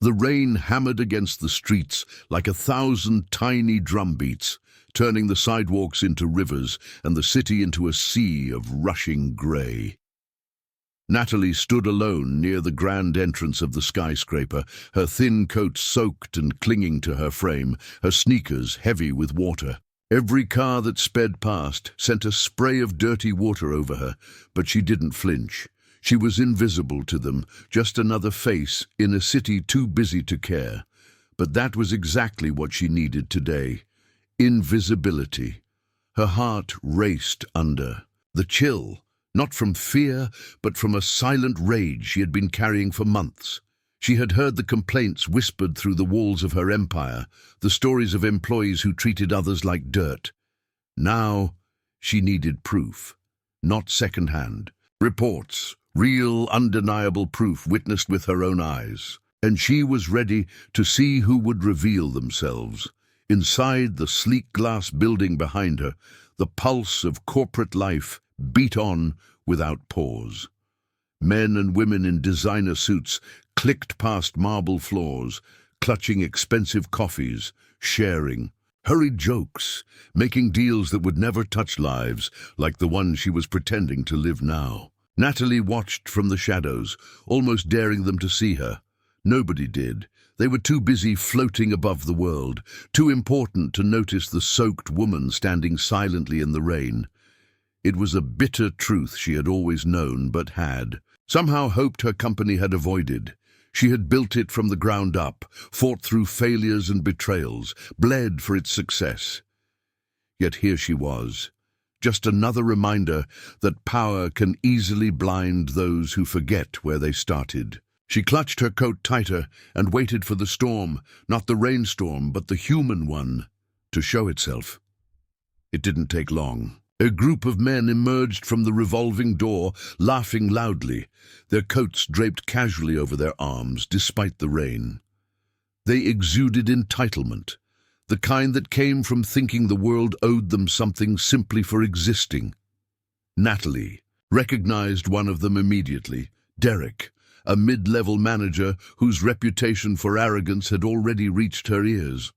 The rain hammered against the streets like 1,000 tiny drumbeats, turning the sidewalks into rivers and the city into a sea of rushing grey. Natalie stood alone near the grand entrance of the skyscraper, her thin coat soaked and clinging to her frame, her sneakers heavy with water. Every car that sped past sent a spray of dirty water over her, but she didn't flinch. She was invisible to them, just another face in a city too busy to care. But that was exactly what she needed today. Invisibility. Her heart raced under. The chill, not from fear, but from a silent rage she had been carrying for months. She had heard the complaints whispered through the walls of her empire, the stories of employees who treated others like dirt. Now, she needed proof, not second-hand. Reports, real, undeniable proof witnessed with her own eyes. And she was ready to see who would reveal themselves. Inside the sleek glass building behind her, the pulse of corporate life beat on without pause. Men and women in designer suits clicked past marble floors, clutching expensive coffees, sharing, hurried jokes, making deals that would never touch lives like the one she was pretending to live now. Natalie watched from the shadows, almost daring them to see her. Nobody did. They were too busy floating above the world, too important to notice the soaked woman standing silently in the rain. It was a bitter truth she had always known, but had somehow hoped her company had avoided. She had built it from the ground up, fought through failures and betrayals, bled for its success. Yet here she was, just another reminder that power can easily blind those who forget where they started. She clutched her coat tighter and waited for the storm, not the rainstorm, but the human one, to show itself. It didn't take long. A group of men emerged from the revolving door, laughing loudly, their coats draped casually over their arms, despite the rain. They exuded entitlement, the kind that came from thinking the world owed them something simply for existing. Natalie recognized one of them immediately, Derek, a mid-level manager whose reputation for arrogance had already reached her ears.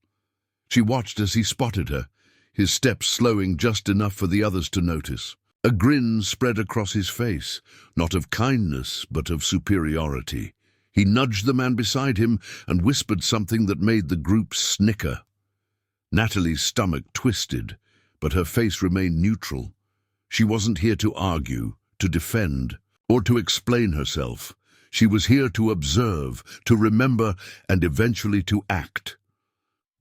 She watched as he spotted her, his steps slowing just enough for the others to notice. A grin spread across his face, not of kindness, but of superiority. He nudged the man beside him and whispered something that made the group snicker. Natalie's stomach twisted, but her face remained neutral. She wasn't here to argue, to defend, or to explain herself. She was here to observe, to remember, and eventually to act.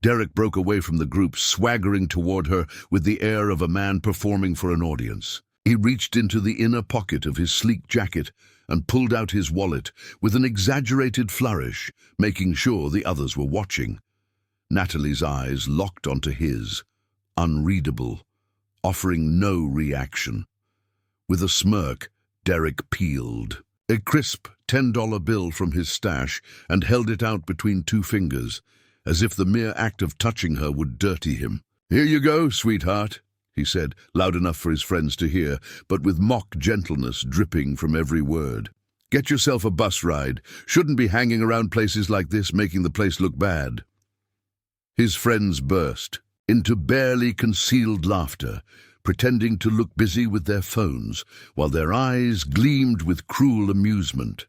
Derek broke away from the group, swaggering toward her with the air of a man performing for an audience. He reached into the inner pocket of his sleek jacket and pulled out his wallet with an exaggerated flourish, making sure the others were watching. Natalie's eyes locked onto his, unreadable, offering no reaction. With a smirk, Derek peeled a crisp $10 bill from his stash and held it out between two fingers, as if the mere act of touching her would dirty him. "Here you go, sweetheart," he said, loud enough for his friends to hear, but with mock gentleness dripping from every word. "Get yourself a bus ride. Shouldn't be hanging around places like this making the place look bad." His friends burst into barely concealed laughter, pretending to look busy with their phones, while their eyes gleamed with cruel amusement.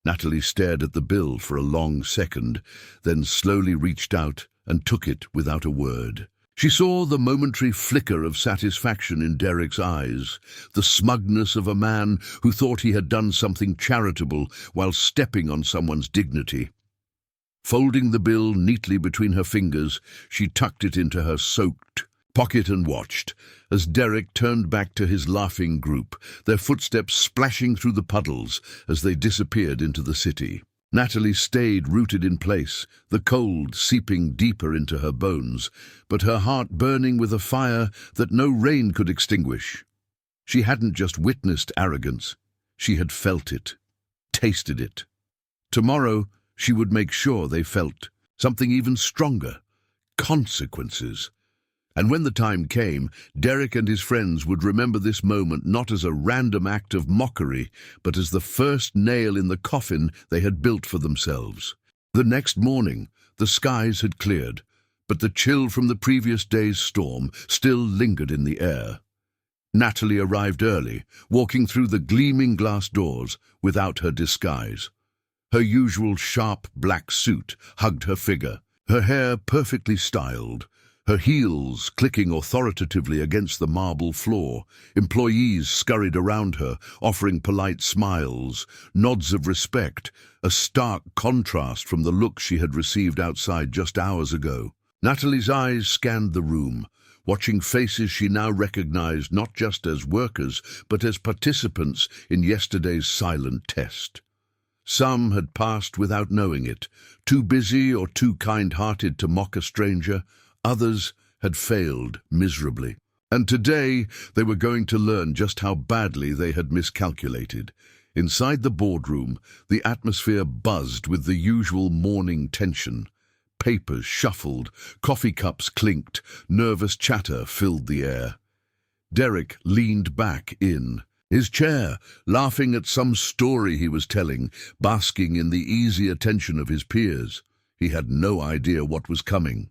Natalie stared at the bill for a long second, then slowly reached out and took it without a word. She saw the momentary flicker of satisfaction in Derek's eyes, the smugness of a man who thought he had done something charitable while stepping on someone's dignity. Folding the bill neatly between her fingers, she tucked it into her soaked pocket and watched as Derek turned back to his laughing group, their footsteps splashing through the puddles as they disappeared into the city. Natalie stayed rooted in place, the cold seeping deeper into her bones, but her heart burning with a fire that no rain could extinguish. She hadn't just witnessed arrogance, she had felt it, tasted it. Tomorrow, she would make sure they felt something even stronger, consequences. And when the time came, Derek and his friends would remember this moment not as a random act of mockery, but as the first nail in the coffin they had built for themselves. The next morning, the skies had cleared, but the chill from the previous day's storm still lingered in the air. Natalie arrived early, walking through the gleaming glass doors without her disguise. Her usual sharp black suit hugged her figure, her hair perfectly styled, her heels clicking authoritatively against the marble floor. Employees scurried around her, offering polite smiles, nods of respect, a stark contrast from the look she had received outside just hours ago. Natalie's eyes scanned the room, watching faces she now recognized not just as workers, but as participants in yesterday's silent test. Some had passed without knowing it, too busy or too kind-hearted to mock a stranger. Others had failed miserably. And today they were going to learn just how badly they had miscalculated. Inside the boardroom, the atmosphere buzzed with the usual morning tension. Papers shuffled, coffee cups clinked, nervous chatter filled the air. Derek leaned back in his chair, laughing at some story he was telling, basking in the easy attention of his peers. He had no idea what was coming.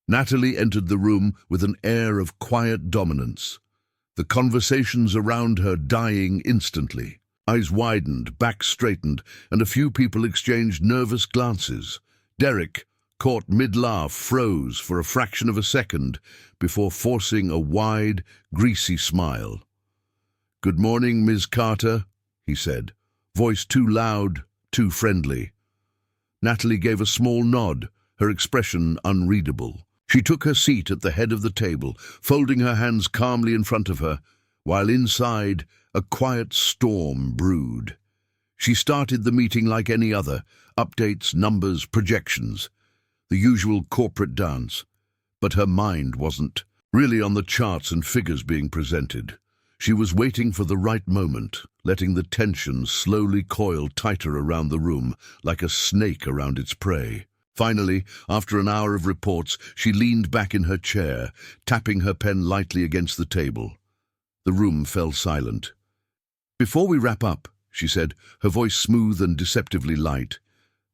Natalie entered the room with an air of quiet dominance, the conversations around her dying instantly. Eyes widened, back straightened, and a few people exchanged nervous glances. Derek, caught mid-laugh, froze for a fraction of a second before forcing a wide, greasy smile. "Good morning, Ms. Carter," he said, voice too loud, too friendly. Natalie gave a small nod, her expression unreadable. She took her seat at the head of the table, folding her hands calmly in front of her, while inside a quiet storm brewed. She started the meeting like any other, updates, numbers, projections, the usual corporate dance. But her mind wasn't really on the charts and figures being presented. She was waiting for the right moment, letting the tension slowly coil tighter around the room, like a snake around its prey. Finally, after an hour of reports, she leaned back in her chair, tapping her pen lightly against the table. The room fell silent. "Before we wrap up," she said, her voice smooth and deceptively light,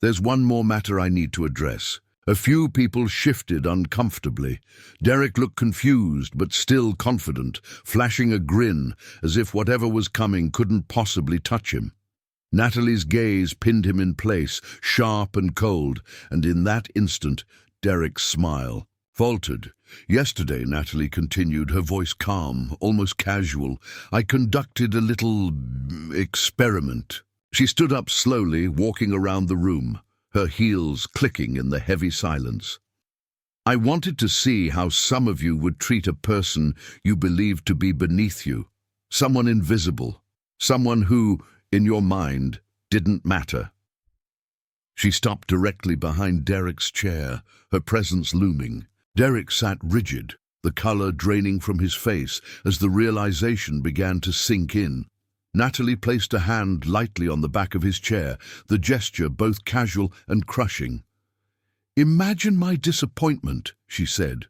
"there's one more matter I need to address." A few people shifted uncomfortably. Derek looked confused but still confident, flashing a grin as if whatever was coming couldn't possibly touch him. Natalie's gaze pinned him in place, sharp and cold, and in that instant, Derek's smile faltered. "Yesterday," Natalie continued, her voice calm, almost casual, "I conducted a little experiment." She stood up slowly, walking around the room, her heels clicking in the heavy silence. "I wanted to see how some of you would treat a person you believed to be beneath you, someone invisible, someone who, in your mind, didn't matter." She stopped directly behind Derek's chair, her presence looming. Derek sat rigid, the color draining from his face as the realization began to sink in. Natalie placed a hand lightly on the back of his chair, the gesture both casual and crushing. "Imagine my disappointment," she said,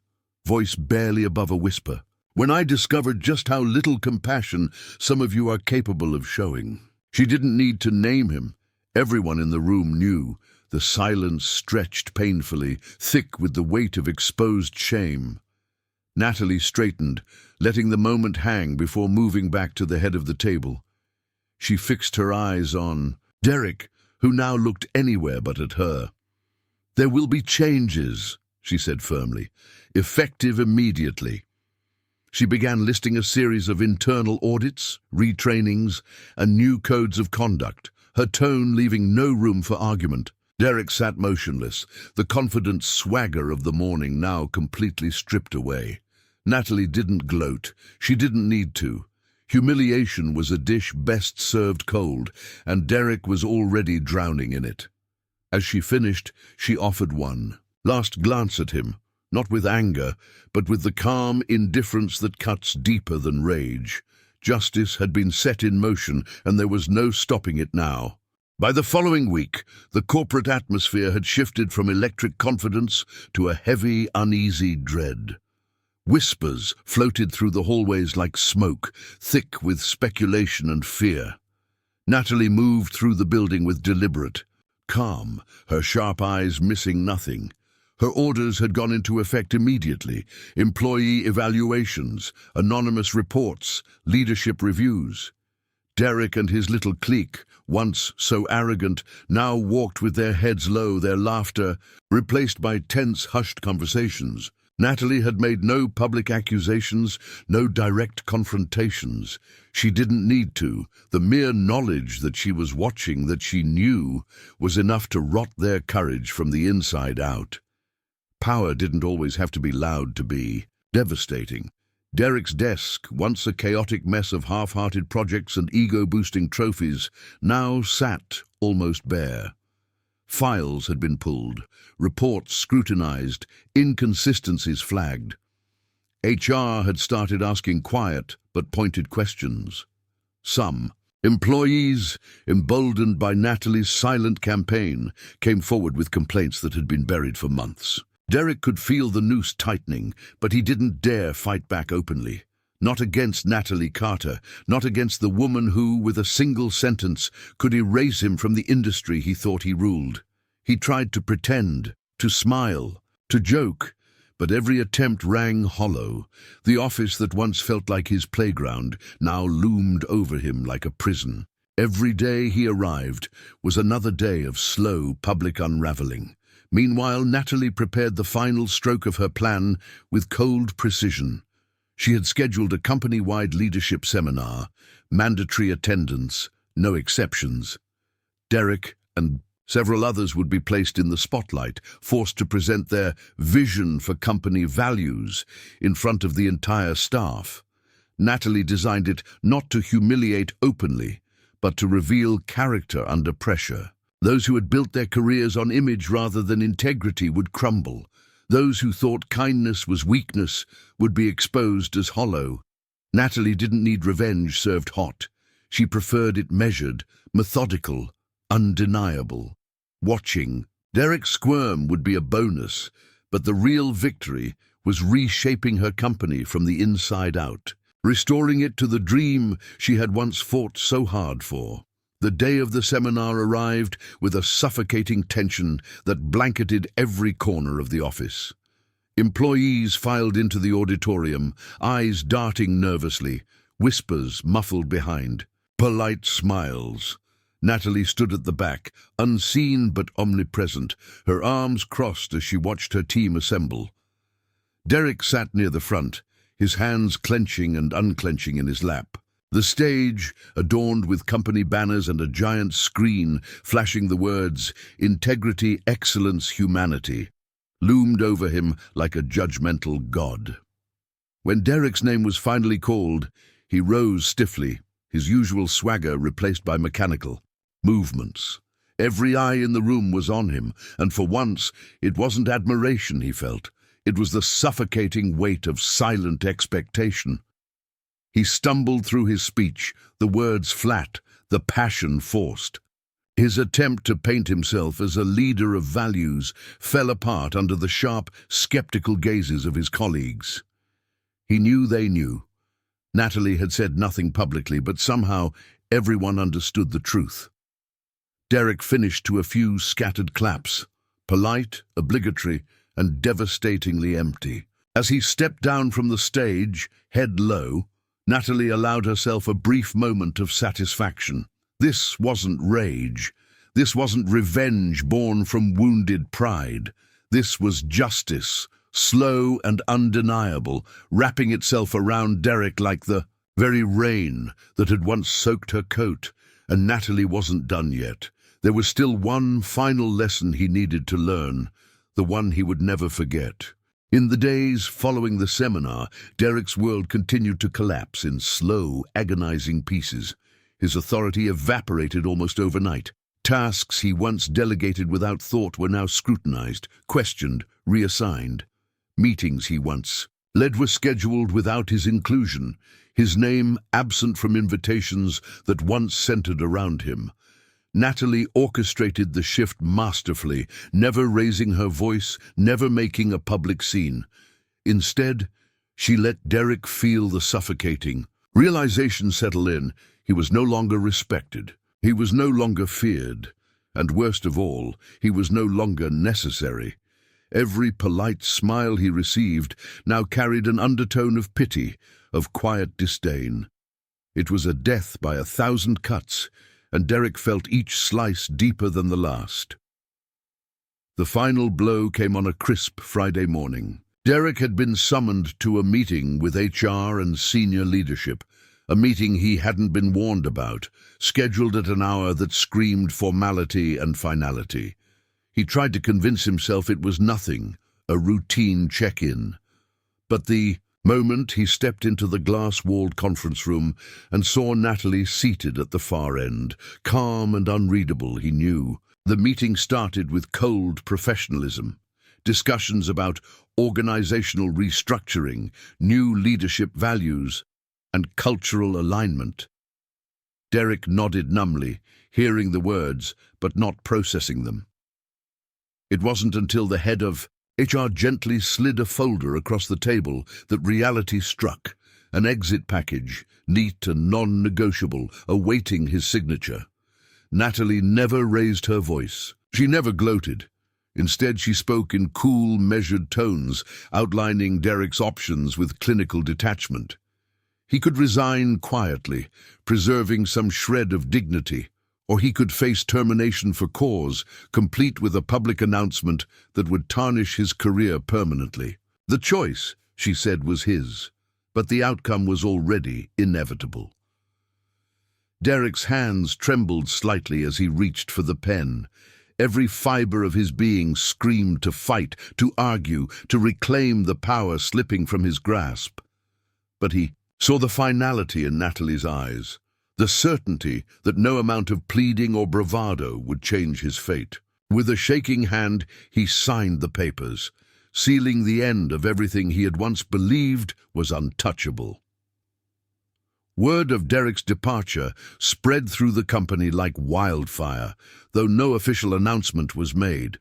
voice barely above a whisper, "when I discovered just how little compassion some of you are capable of showing." She didn't need to name him. Everyone in the room knew. The silence stretched painfully, thick with the weight of exposed shame. Natalie straightened, letting the moment hang before moving back to the head of the table. She fixed her eyes on Derek, who now looked anywhere but at her. "There will be changes," she said firmly, "effective immediately." She began listing a series of internal audits, retrainings, and new codes of conduct, her tone leaving no room for argument. Derek sat motionless, the confident swagger of the morning now completely stripped away. Natalie didn't gloat. She didn't need to. Humiliation was a dish best served cold, and Derek was already drowning in it. As she finished, she offered one last glance at him, not with anger, but with the calm indifference that cuts deeper than rage. Justice had been set in motion, and there was no stopping it now. By the following week, the corporate atmosphere had shifted from electric confidence to a heavy, uneasy dread. Whispers floated through the hallways like smoke, thick with speculation and fear. Natalie moved through the building with deliberate, calm, her sharp eyes missing nothing. Her orders had gone into effect immediately. Employee evaluations, anonymous reports, leadership reviews. Derek and his little clique, once so arrogant, now walked with their heads low, their laughter replaced by tense, hushed conversations. Natalie had made no public accusations, no direct confrontations. She didn't need to. The mere knowledge that she was watching, that she knew, was enough to rot their courage from the inside out. Power didn't always have to be loud to be devastating. Derek's desk, once a chaotic mess of half-hearted projects and ego-boosting trophies, now sat almost bare. Files had been pulled, reports scrutinized, inconsistencies flagged. HR had started asking quiet but pointed questions. Some employees, emboldened by Natalie's silent campaign, came forward with complaints that had been buried for months. Derek could feel the noose tightening, but he didn't dare fight back openly. Not against Natalie Carter, not against the woman who, with a single sentence, could erase him from the industry he thought he ruled. He tried to pretend, to smile, to joke, but every attempt rang hollow. The office that once felt like his playground now loomed over him like a prison. Every day he arrived was another day of slow public unraveling. Meanwhile, Natalie prepared the final stroke of her plan with cold precision. She had scheduled a company-wide leadership seminar, mandatory attendance, no exceptions. Derek and several others would be placed in the spotlight, forced to present their vision for company values in front of the entire staff. Natalie designed it not to humiliate openly, but to reveal character under pressure. Those who had built their careers on image rather than integrity would crumble. Those who thought kindness was weakness would be exposed as hollow. Natalie didn't need revenge served hot. She preferred it measured, methodical, undeniable. Watching Derek squirm would be a bonus, but the real victory was reshaping her company from the inside out, restoring it to the dream she had once fought so hard for. The day of the seminar arrived with a suffocating tension that blanketed every corner of the office. Employees filed into the auditorium, eyes darting nervously, whispers muffled behind, polite smiles. Natalie stood at the back, unseen but omnipresent, her arms crossed as she watched her team assemble. Derek sat near the front, his hands clenching and unclenching in his lap. The stage, adorned with company banners and a giant screen flashing the words, "Integrity, Excellence, Humanity," loomed over him like a judgmental god. When Derek's name was finally called, he rose stiffly, his usual swagger replaced by mechanical movements. Every eye in the room was on him, and for once it wasn't admiration he felt. It was the suffocating weight of silent expectation. He stumbled through his speech, the words flat, the passion forced. His attempt to paint himself as a leader of values fell apart under the sharp, skeptical gazes of his colleagues. He knew they knew. Natalie had said nothing publicly, but somehow everyone understood the truth. Derek finished to a few scattered claps, polite, obligatory, and devastatingly empty. As he stepped down from the stage, head low, Natalie allowed herself a brief moment of satisfaction. This wasn't rage. This wasn't revenge born from wounded pride. This was justice, slow and undeniable, wrapping itself around Derek like the very rain that had once soaked her coat. And Natalie wasn't done yet. There was still one final lesson he needed to learn, the one he would never forget. In the days following the seminar, Derek's world continued to collapse in slow, agonizing pieces. His authority evaporated almost overnight. Tasks he once delegated without thought were now scrutinized, questioned, reassigned. Meetings he once led were scheduled without his inclusion, his name absent from invitations that once centered around him. Natalie orchestrated the shift masterfully, never raising her voice, never making a public scene. Instead, she let Derek feel the suffocating realization settle in. He was no longer respected. He was no longer feared. And worst of all, he was no longer necessary. Every polite smile he received now carried an undertone of pity, of quiet disdain. It was a death by 1,000 cuts, and Derek felt each slice deeper than the last. The final blow came on a crisp Friday morning. Derek had been summoned to a meeting with HR and senior leadership, a meeting he hadn't been warned about, scheduled at an hour that screamed formality and finality. He tried to convince himself it was nothing, a routine check-in. But the moment he stepped into the glass-walled conference room and saw Natalie seated at the far end, calm and unreadable, he knew. The meeting started with cold professionalism, discussions about organizational restructuring, new leadership values, and cultural alignment. Derek nodded numbly, hearing the words, but not processing them. It wasn't until the head of HR gently slid a folder across the table that reality struck, an exit package, neat and non-negotiable, awaiting his signature. Natalie never raised her voice. She never gloated. Instead, she spoke in cool, measured tones, outlining Derek's options with clinical detachment. He could resign quietly, preserving some shred of dignity, or he could face termination for cause, complete with a public announcement that would tarnish his career permanently. The choice, she said, was his, but the outcome was already inevitable. Derek's hands trembled slightly as he reached for the pen. Every fiber of his being screamed to fight, to argue, to reclaim the power slipping from his grasp. But he saw the finality in Natalie's eyes, the certainty that no amount of pleading or bravado would change his fate. With a shaking hand, he signed the papers, sealing the end of everything he had once believed was untouchable. Word of Derek's departure spread through the company like wildfire, though no official announcement was made.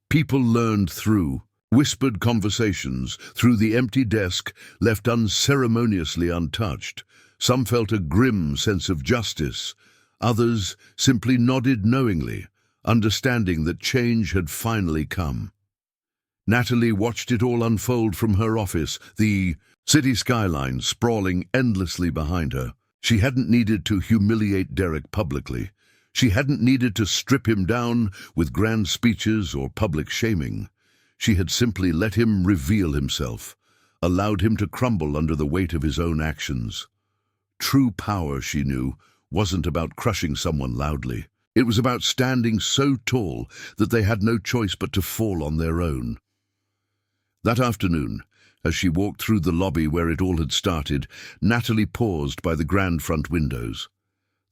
People learned through whispered conversations, through the empty desk left unceremoniously untouched. Some felt a grim sense of justice. Others simply nodded knowingly, understanding that change had finally come. Natalie watched it all unfold from her office, the city skyline sprawling endlessly behind her. She hadn't needed to humiliate Derek publicly. She hadn't needed to strip him down with grand speeches or public shaming. She had simply let him reveal himself, allowed him to crumble under the weight of his own actions. True power, she knew, wasn't about crushing someone loudly. It was about standing so tall that they had no choice but to fall on their own. That afternoon, as she walked through the lobby where it all had started, Natalie paused by the grand front windows.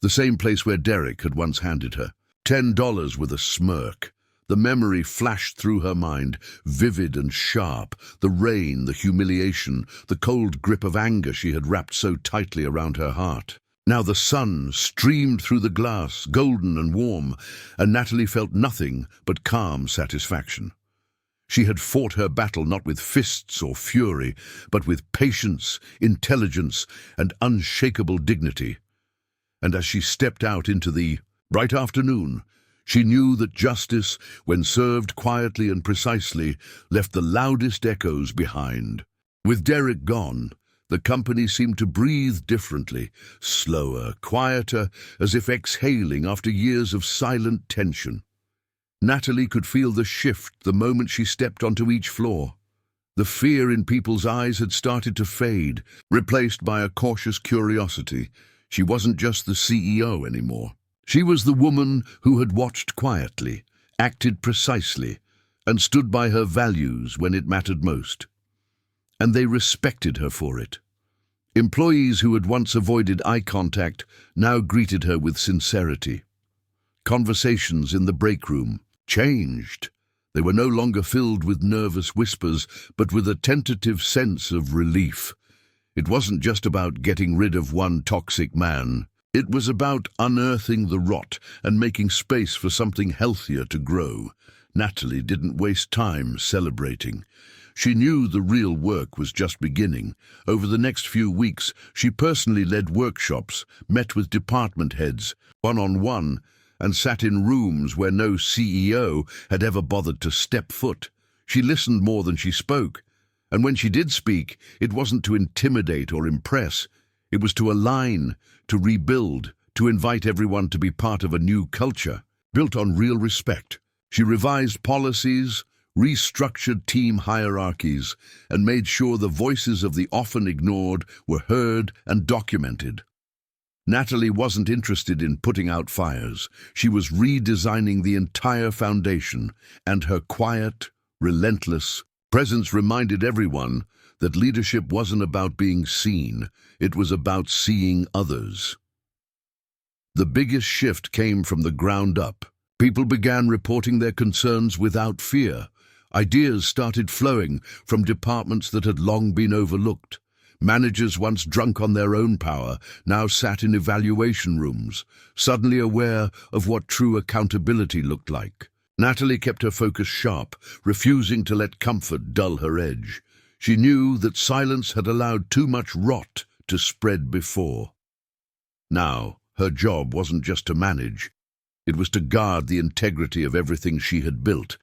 The same place where Derek had once handed her $10 with a smirk. The memory flashed through her mind, vivid and sharp, the rain, the humiliation, the cold grip of anger she had wrapped so tightly around her heart. Now the sun streamed through the glass, golden and warm, and Natalie felt nothing but calm satisfaction. She had fought her battle not with fists or fury, but with patience, intelligence, and unshakable dignity. And as she stepped out into the bright afternoon, she knew that justice, when served quietly and precisely, left the loudest echoes behind. With Derek gone, the company seemed to breathe differently, slower, quieter, as if exhaling after years of silent tension. Natalie could feel the shift the moment she stepped onto each floor. The fear in people's eyes had started to fade, replaced by a cautious curiosity. She wasn't just the CEO anymore. She was the woman who had watched quietly, acted precisely, and stood by her values when it mattered most. And they respected her for it. Employees who had once avoided eye contact now greeted her with sincerity. Conversations in the break room changed. They were no longer filled with nervous whispers, but with a tentative sense of relief. It wasn't just about getting rid of one toxic man. It was about unearthing the rot and making space for something healthier to grow. Natalie didn't waste time celebrating. She knew the real work was just beginning. Over the next few weeks, she personally led workshops, met with department heads, one-on-one, and sat in rooms where no CEO had ever bothered to step foot. She listened more than she spoke, and when she did speak, it wasn't to intimidate or impress. It was to align, to rebuild, to invite everyone to be part of a new culture, built on real respect. She revised policies, restructured team hierarchies, and made sure the voices of the often ignored were heard and documented. Natalie wasn't interested in putting out fires. She was redesigning the entire foundation, and her quiet, relentless presence reminded everyone that leadership wasn't about being seen, it was about seeing others. The biggest shift came from the ground up. People began reporting their concerns without fear. Ideas started flowing from departments that had long been overlooked. Managers once drunk on their own power now sat in evaluation rooms, suddenly aware of what true accountability looked like. Natalie kept her focus sharp, refusing to let comfort dull her edge. She knew that silence had allowed too much rot to spread before. Now, her job wasn't just to manage, it was to guard the integrity of everything she had built.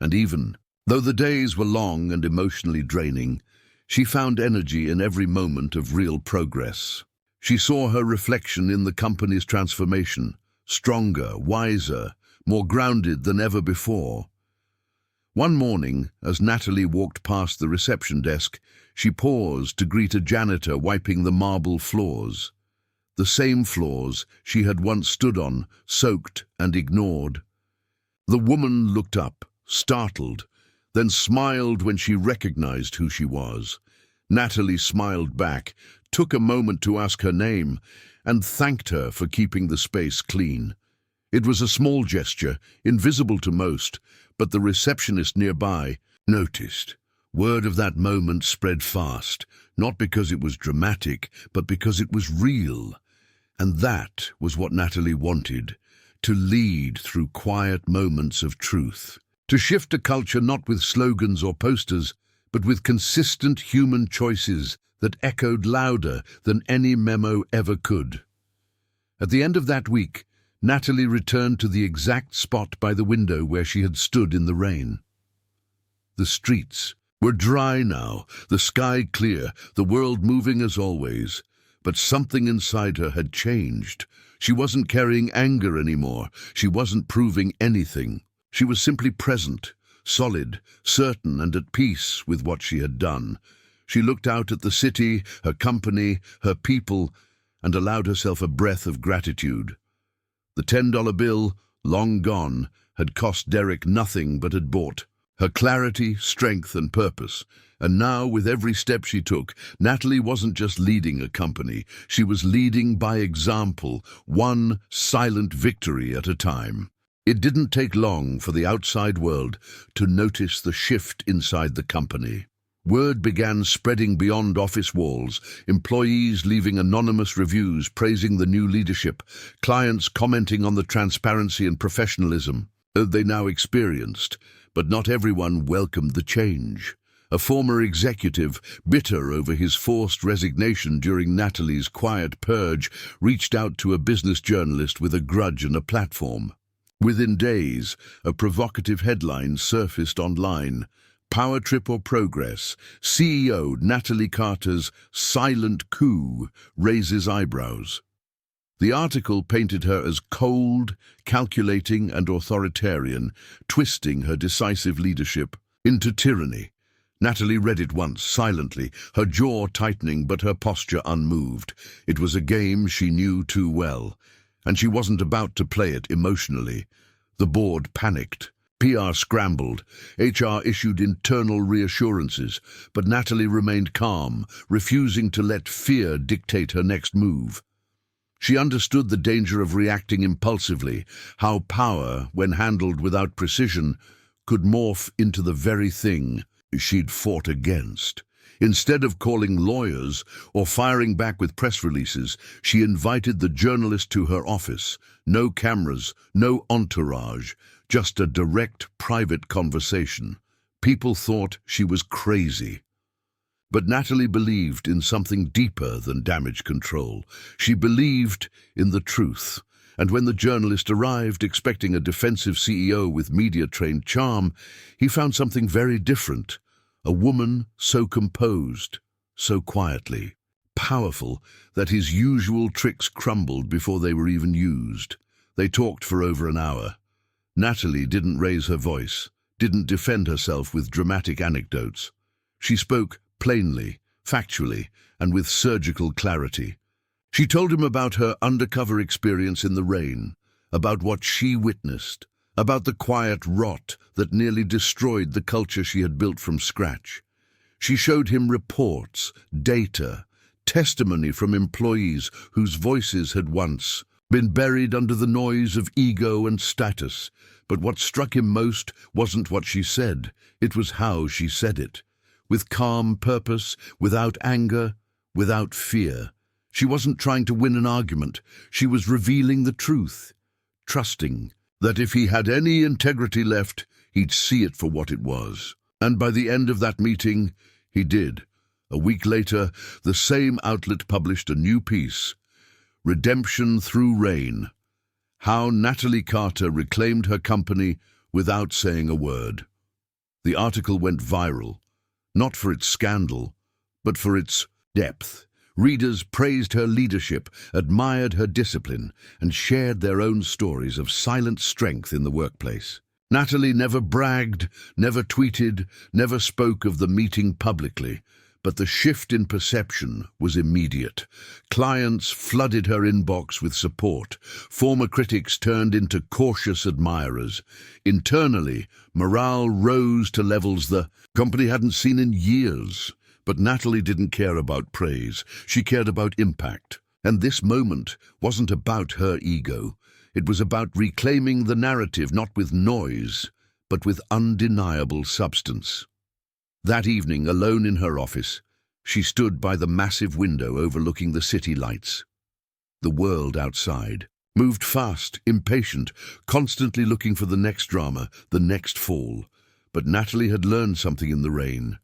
And even though the days were long and emotionally draining, she found energy in every moment of real progress. She saw her reflection in the company's transformation, stronger, wiser, more grounded than ever before. One morning, as Natalie walked past the reception desk, she paused to greet a janitor wiping the marble floors. The same floors she had once stood on, soaked and ignored. The woman looked up, startled, then smiled when she recognized who she was. Natalie smiled back, took a moment to ask her name, and thanked her for keeping the space clean. It was a small gesture, invisible to most, but the receptionist nearby noticed. Word of that moment spread fast, not because it was dramatic, but because it was real. And that was what Natalie wanted, to lead through quiet moments of truth. To shift a culture not with slogans or posters, but with consistent human choices that echoed louder than any memo ever could. At the end of that week, Natalie returned to the exact spot by the window where she had stood in the rain. The streets were dry now, the sky clear, the world moving as always. But something inside her had changed. She wasn't carrying anger anymore. She wasn't proving anything. She was simply present, solid, certain, and at peace with what she had done. She looked out at the city, her company, her people, and allowed herself a breath of gratitude. The $10 bill, long gone, had cost Derek nothing but had bought her clarity, strength, and purpose. And now, with every step she took, Natalie wasn't just leading a company. She was leading by example, one silent victory at a time. It didn't take long for the outside world to notice the shift inside the company. Word began spreading beyond office walls, employees leaving anonymous reviews praising the new leadership, clients commenting on the transparency and professionalism they now experienced. But not everyone welcomed the change. A former executive, bitter over his forced resignation during Natalie's quiet purge, reached out to a business journalist with a grudge and a platform. Within days, a provocative headline surfaced online. Power trip or progress? CEO Natalie Carter's silent coup raises eyebrows. The article painted her as cold, calculating, and authoritarian, twisting her decisive leadership into tyranny. Natalie read it once, silently, her jaw tightening but her posture unmoved. It was a game she knew too well, and she wasn't about to play it emotionally. The board panicked. PR scrambled. HR issued internal reassurances, but Natalie remained calm, refusing to let fear dictate her next move. She understood the danger of reacting impulsively, how power, when handled without precision, could morph into the very thing she'd fought against. Instead of calling lawyers or firing back with press releases, she invited the journalist to her office. No cameras, no entourage, just a direct, private conversation. People thought she was crazy. But Natalie believed in something deeper than damage control. She believed in the truth. And when the journalist arrived, expecting a defensive CEO with media-trained charm, he found something very different. A woman so composed, so quietly, powerful that his usual tricks crumbled before they were even used. They talked for over an hour. Natalie didn't raise her voice, didn't defend herself with dramatic anecdotes. She spoke plainly, factually, and with surgical clarity. She told him about her undercover experience in the rain, about what she witnessed, about the quiet rot that nearly destroyed the culture she had built from scratch. She showed him reports, data, testimony from employees whose voices had once been buried under the noise of ego and status. But what struck him most wasn't what she said, it was how she said it. With calm purpose, without anger, without fear. She wasn't trying to win an argument, she was revealing the truth, trusting that if he had any integrity left, he'd see it for what it was. And by the end of that meeting, he did. A week later, the same outlet published a new piece, Redemption Through Rain, How Natalie Carter Reclaimed Her Company Without Saying a Word. The article went viral, not for its scandal, but for its depth. Readers praised her leadership, admired her discipline, and shared their own stories of silent strength in the workplace. Natalie never bragged, never tweeted, never spoke of the meeting publicly, but the shift in perception was immediate. Clients flooded her inbox with support. Former critics turned into cautious admirers. Internally, morale rose to levels the company hadn't seen in years. But Natalie didn't care about praise. She cared about impact. And this moment wasn't about her ego. It was about reclaiming the narrative, not with noise, but with undeniable substance. That evening, alone in her office, she stood by the massive window overlooking the city lights. The world outside moved fast, impatient, constantly looking for the next drama, the next fall. But Natalie had learned something in the rain.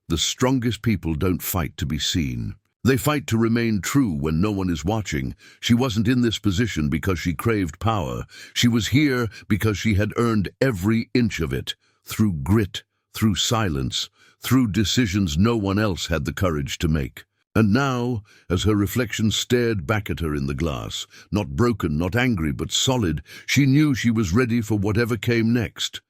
The strongest people don't fight to be seen. They fight to remain true when no one is watching. She wasn't in this position because she craved power. She was here because she had earned every inch of it, through grit, through silence, through decisions no one else had the courage to make. And now, as her reflection stared back at her in the glass, not broken, not angry, but solid, she knew she was ready for whatever came next.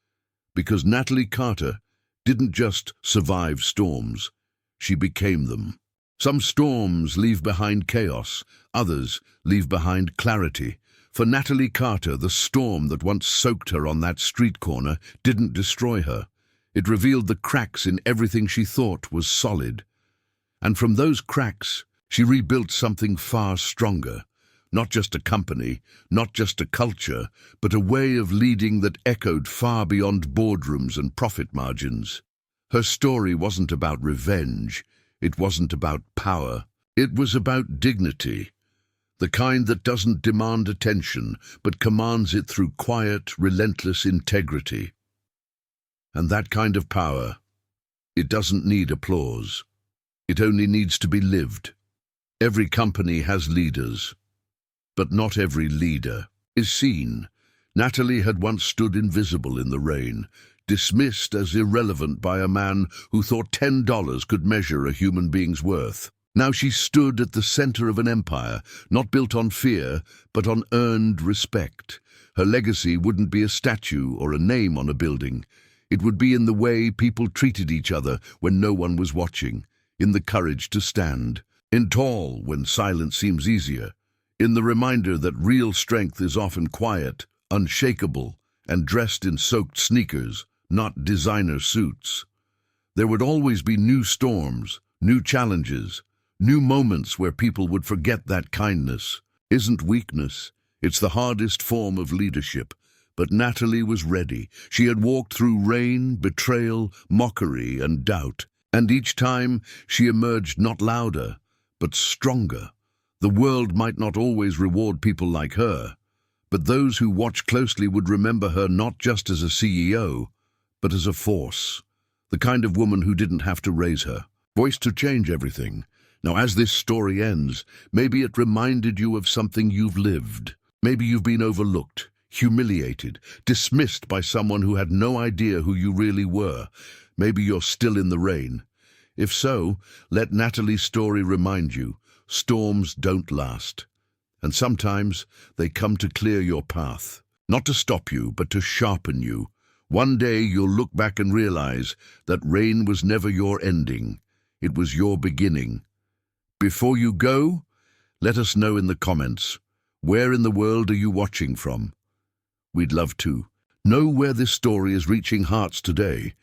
Because Natalie Carter didn't just survive storms, she became them. Some storms leave behind chaos, others leave behind clarity. For Natalie Carter, the storm that once soaked her on that street corner didn't destroy her. It revealed the cracks in everything she thought was solid. And from those cracks, she rebuilt something far stronger. Not just a company, not just a culture, but a way of leading that echoed far beyond boardrooms and profit margins. Her story wasn't about revenge. It wasn't about power. It was about dignity. The kind that doesn't demand attention, but commands it through quiet, relentless integrity. And that kind of power, it doesn't need applause. It only needs to be lived. Every company has leaders. But not every leader is seen. Natalie had once stood invisible in the rain, dismissed as irrelevant by a man who thought $10 could measure a human being's worth. Now she stood at the center of an empire, not built on fear, but on earned respect. Her legacy wouldn't be a statue or a name on a building. It would be in the way people treated each other when no one was watching, in the courage to stand, in tall when silence seems easier, in the reminder that real strength is often quiet, unshakable, and dressed in soaked sneakers, not designer suits. There would always be new storms, new challenges, new moments where people would forget that kindness isn't weakness. It's the hardest form of leadership. But Natalie was ready. She had walked through rain, betrayal, mockery, and doubt. And each time she emerged not louder, but stronger. The world might not always reward people like her, but those who watch closely would remember her not just as a CEO, but as a force. The kind of woman who didn't have to raise her voice to change everything. Now, as this story ends, maybe it reminded you of something you've lived. Maybe you've been overlooked, humiliated, dismissed by someone who had no idea who you really were. Maybe you're still in the rain. If so, let Natalie's story remind you, storms don't last. And sometimes they come to clear your path, not to stop you, but to sharpen you. One day you'll look back and realize that rain was never your ending. It was your beginning. Before you go, let us know in the comments, where in the world are you watching from? We'd love to know where this story is reaching hearts today.